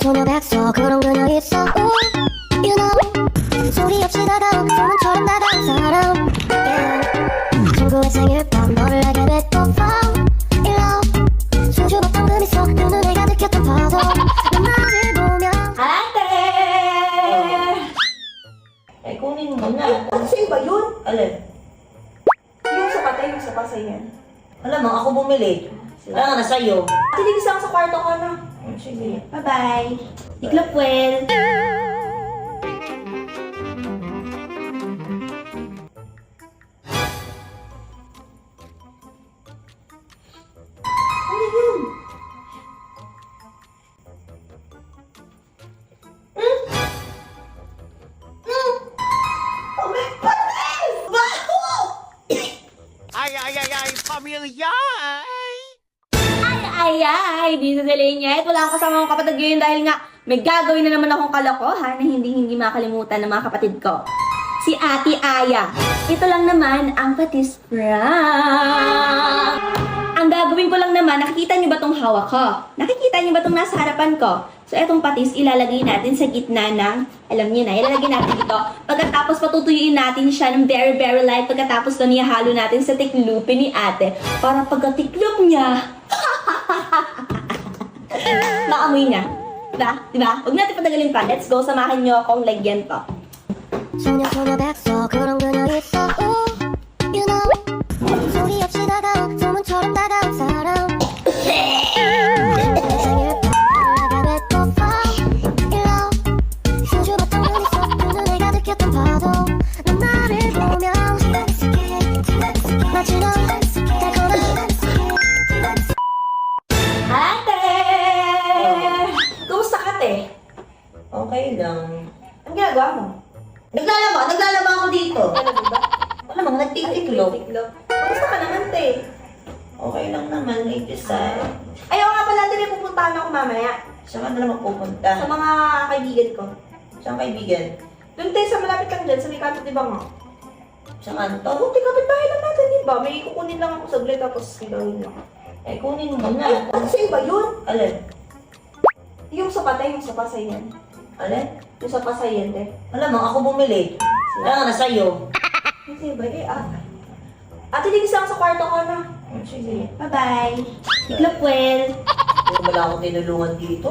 소녀 백서 그런 그녀 있어 You know 소리 없이 다가온 소문처럼 다가온 사람 yeah. 친구의 생일밤 너를 알게 됐고 Fall in love 수줍었던 그 미소 눈을 가득했던 파도 넌 나를 보며 Ate! Eh, kunin mo na. Ano sa'yo ba yun? Alin? Yung sa patay, yung sa pasayan. Alam mo, ako bumili. Wala nga na sa'yo. Tiligis lang sa kwarto ko na. Sige. Bye-bye. Tiklop well. Ano yun? Oh my goodness! Baho! Ay, pamilya! Ay, dito sa Lanyet. Wala akong kasama kong kapatid ngayon dahil nga may gagawin na naman akong kalokohan na hindi makalimutan ng mga kapatid ko. Si Ate Aya. Ito lang naman ang patis prank. Ang gagawin ko lang naman, nakikita niyo ba tong hawak ko? Nakikita niyo ba tong nasa harapan ko? So, etong patis ilalagay natin sa gitna ng, alam niyo na, ilalagay natin dito. Pagkatapos patutuyuin natin siya ng very, very light. Pagkatapos doon ihalo natin sa tiklupin ni ate. Para pagkatiklop niya, maamoy niya. Diba? Diba? Huwag natin patagalin pa. Let's go. Samahan niyo akong lagyan to. 소녀 백서 그런 그녀 있어 You know 소리 없이 다가온 소문처럼 다가온 사람 친구의 생일밤 너를 알게 됐고 Fall in love 수줍었던 그 미소 눈을 가득했던 파도 넌 나를 보며 마치 넌 달콤한 Ate! Kumusta ka, te? Okay lang. Anong ginagawa mo? Naglalaba ako dito. Ano ba? Alam mo, nagtiklop. Kumusta ka naman, te? Okay lang naman, may design. Ayaw nga pala, te, may pupuntahan ako mamaya. Saan ka na naman Sa pupunta? mga kaibigan ko. Saan kaibigan? Doon, te, sa malapit lang dyan, sa may kanto, di ba nga? Saan kanto? Buti kapit bahay lang natin, di ba? May kukunin lang ako saglit, tapos gagawin lang. Eh, kunin mo na. Ano sa'yo ba yun? Alin? Yung sa patay, yung sa pasayan. Alin? Yung sa pasayan, te. Alam mo, ako bumili. Wala nga na sa'yo. Ano sa'yo ba? Ate, ligis lang sa kwarto ko na. Sige. Bye-bye. Tiklop well. Hindi wala akong tinulungan dito.